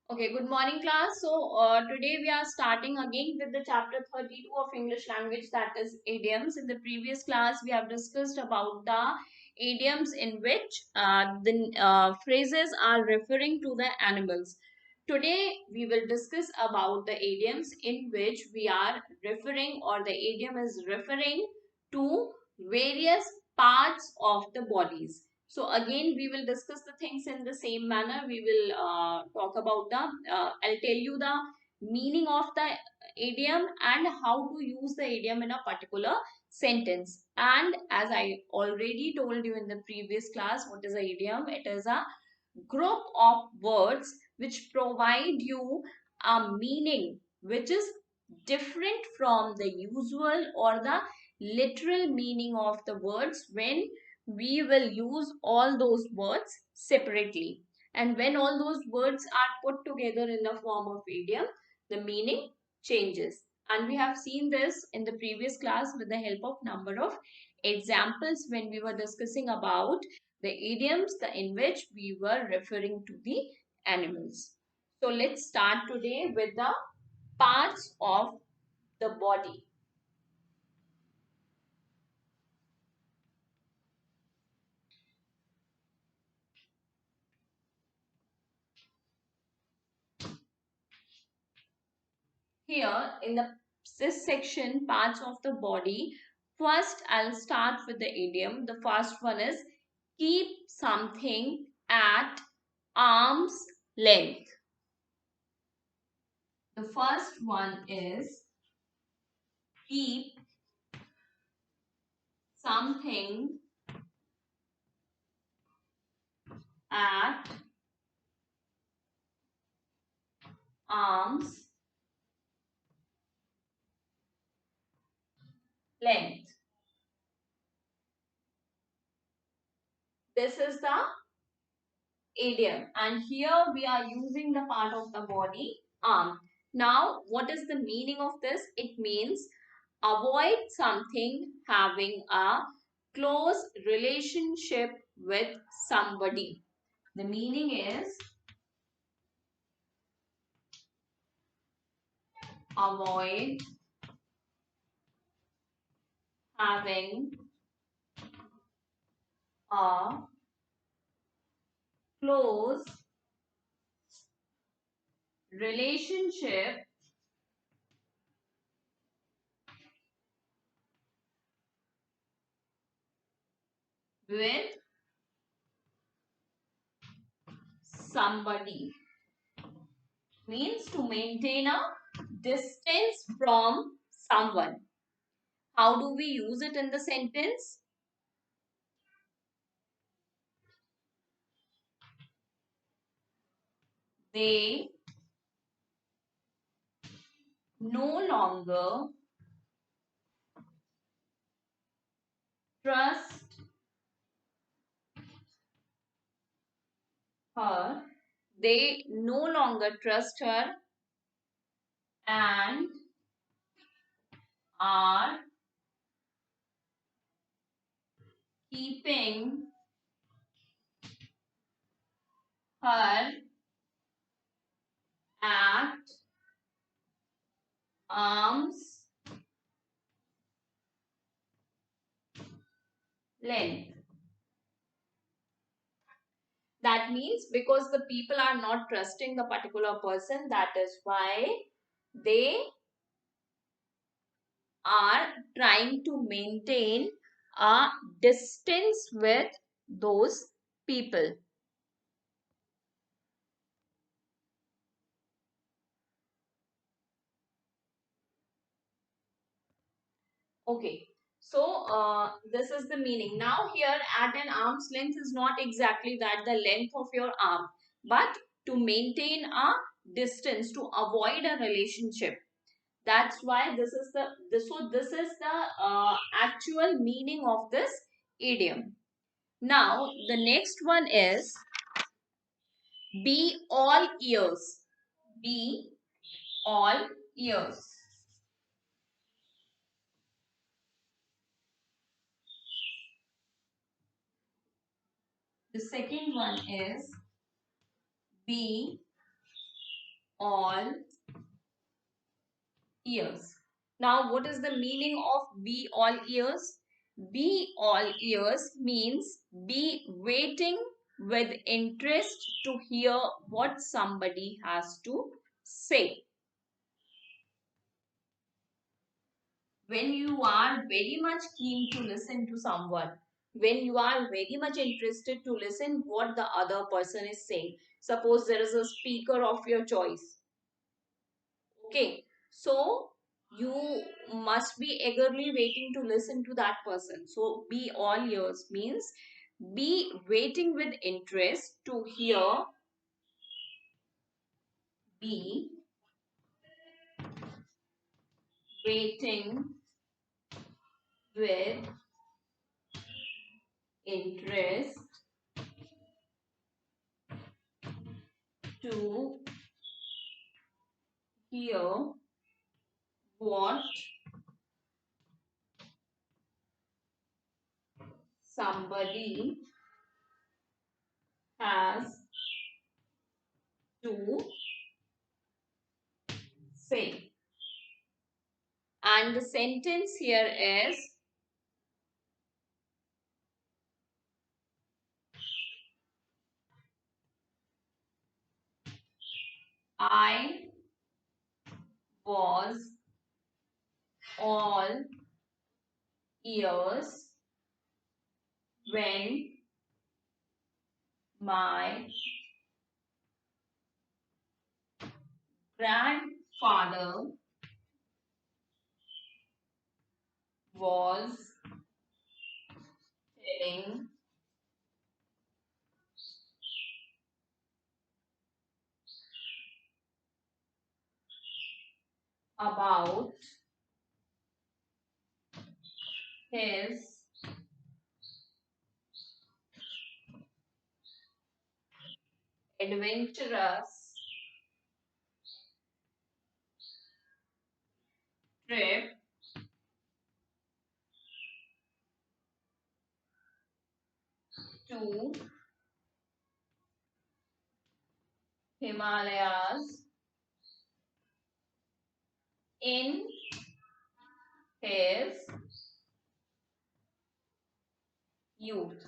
Okay, good morning class. Today we are starting again with the chapter 32 of English language, that is idioms. In the previous class we have discussed about the idioms in which the phrases are referring to the animals. Today we will discuss about the idioms in which we are referring, or the idiom is referring to various parts of the bodies. So again, we will discuss the things in the same manner. We will talk about I'll tell you the meaning of the idiom and how to use the idiom in a particular sentence. And as I already told you in the previous class, what is an idiom? It is a group of words which provide you a meaning which is different from the usual or the literal meaning of the words when we will use all those words separately. And when all those words are put together in the form of idiom, the meaning changes. And we have seen this in the previous class with the help of number of examples when we were discussing about the idioms in which we were referring to the animals. So let's start today with the parts of the body. Here in this section, parts of the body, first I'll start with the idiom. The first one is keep something at arm's length. The first one is keep something at arm's length. This is the idiom, and here we are using the part of the body, arm. Now what is the meaning of this? It means avoid something having a close relationship with somebody. The meaning is avoid having a close relationship with somebody. Means to maintain a distance from someone. How do we use it in the sentence? They no longer trust her. They no longer trust her and are keeping her at arm's length. That means because the people are not trusting the particular person, that is why they are trying to maintain a distance with those people. Okay, so this is the meaning. Now here at an arm's length is not exactly that the length of your arm, but to maintain a distance, to avoid a relationship. That's why this is the actual meaning of this idiom. Now the next one is be all ears. Be all ears. The second one is be all ears. Now, what is the meaning of be all ears? Be all ears means be waiting with interest to hear what somebody has to say. When you are very much keen to listen to someone, when you are very much interested to listen what the other person is saying, suppose there is a speaker of your choice, okay, so you must be eagerly waiting to listen to that person. So be all ears means be waiting with interest to hear, be waiting with interest to hear what somebody has to say. And the sentence here is I was all ears when my grandfather was telling about his adventurous trip to Himalayas in his youth.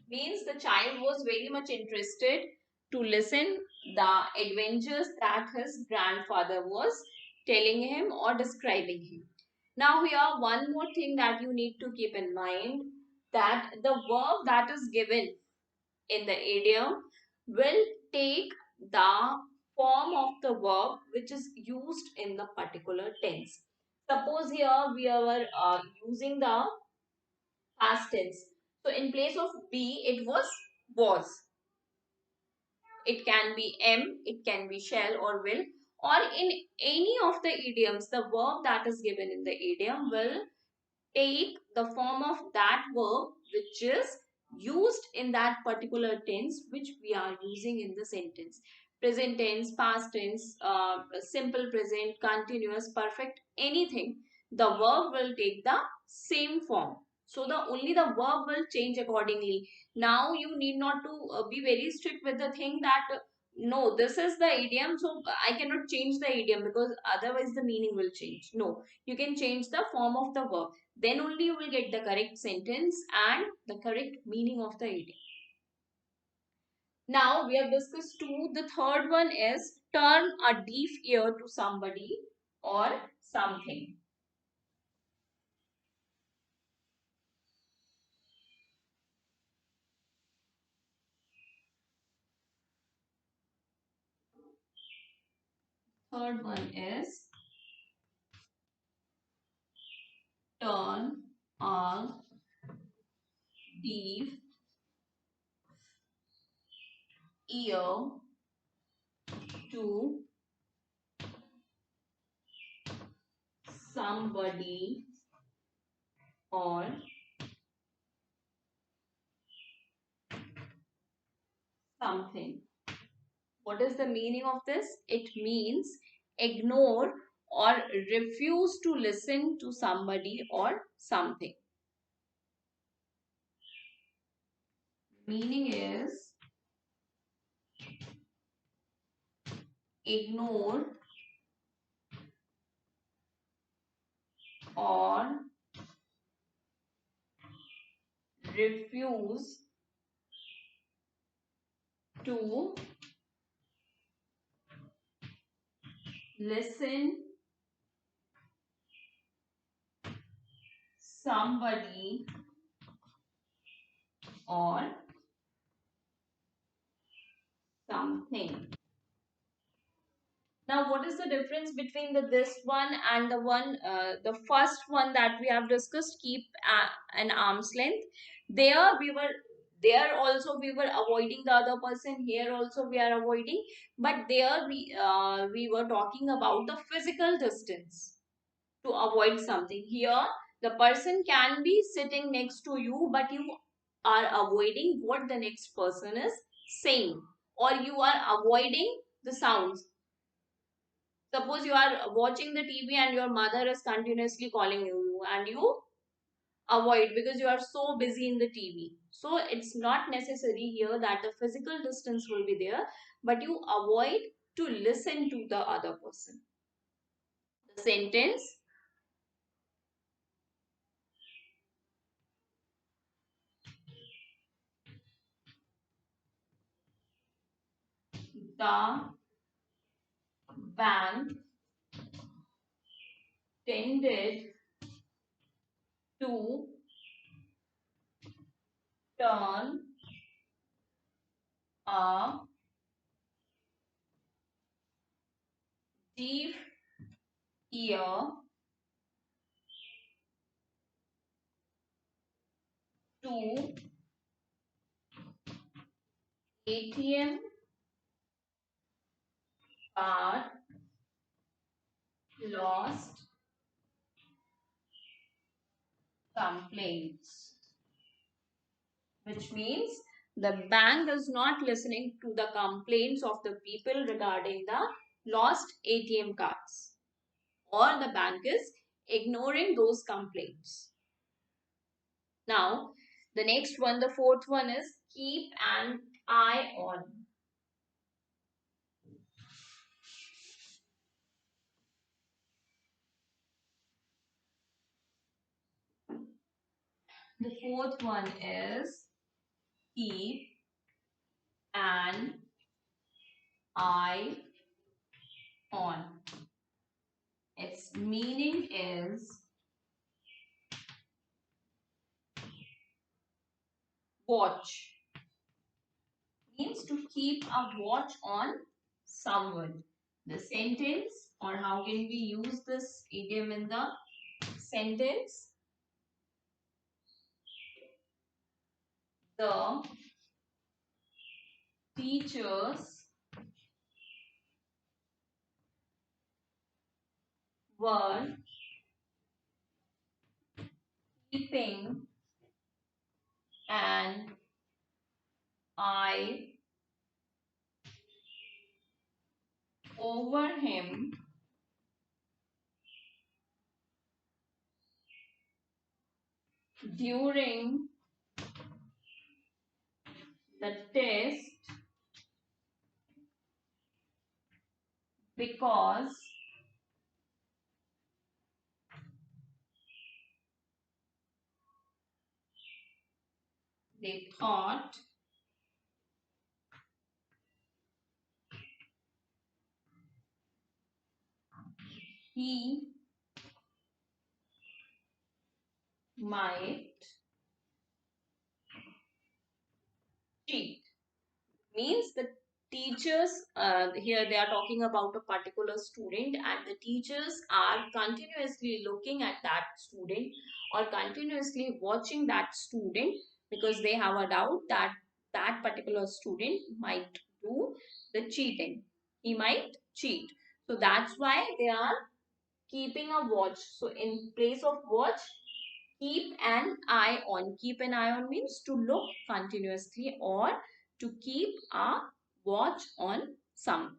Means the child was very much interested to listen the adventures that his grandfather was telling him or describing him. Now here one more thing that you need to keep in mind, that the verb that is given in the idiom will take the form of the verb which is used in the particular tense. Suppose here we are using the past tense. So in place of be, it was was. It can be am, it can be shall or will, or in any of the idioms, the verb that is given in the idiom will take the form of that verb which is used in that particular tense which we are using in the sentence. Present tense, past tense, simple present, continuous, perfect, anything. The verb will take the same form. So the only the verb will change accordingly. Now you need not to be very strict with the thing that no, this is the idiom, so I cannot change the idiom because otherwise the meaning will change. No, you can change the form of the verb, then only you will get the correct sentence and the correct meaning of the idiom. Now we have discussed two. The third one is turn a deaf ear to somebody or something. Third one is turn a deaf ear to somebody or something. What is the meaning of this? It means ignore or refuse to listen to somebody or something. Meaning is ignore or refuse to listen somebody or something. Now, what is the difference between this one and the first one that we have discussed? Keep an arm's length. There we were, there also we were avoiding the other person. Here also we are avoiding, but there we were talking about the physical distance to avoid something. Here, the person can be sitting next to you, but you are avoiding what the next person is saying, or you are avoiding the sounds. Suppose you are watching the TV and your mother is continuously calling you and you avoid because you are so busy in the TV. So it's not necessary here that the physical distance will be there, but you avoid to listen to the other person. The sentence, the bank tended to turn a deaf ear to ATM card lost complaints, which means the bank is not listening to the complaints of the people regarding the lost ATM cards, or the bank is ignoring those complaints. Now, the next one, the fourth one is keep an eye on. The fourth one is keep an eye on. Its meaning is watch. Means to keep a watch on someone. The sentence, or how can we use this idiom in the sentence? The teachers were keeping an eye over him during the test because they thought he might cheat. Means the teachers, here they are talking about a particular student, and the teachers are continuously looking at that student or continuously watching that student because they have a doubt that that particular student might do the cheating. He might cheat. So that's why they are keeping a watch. So in place of watch, keep an eye on. Keep an eye on means to look continuously or to keep a watch on some.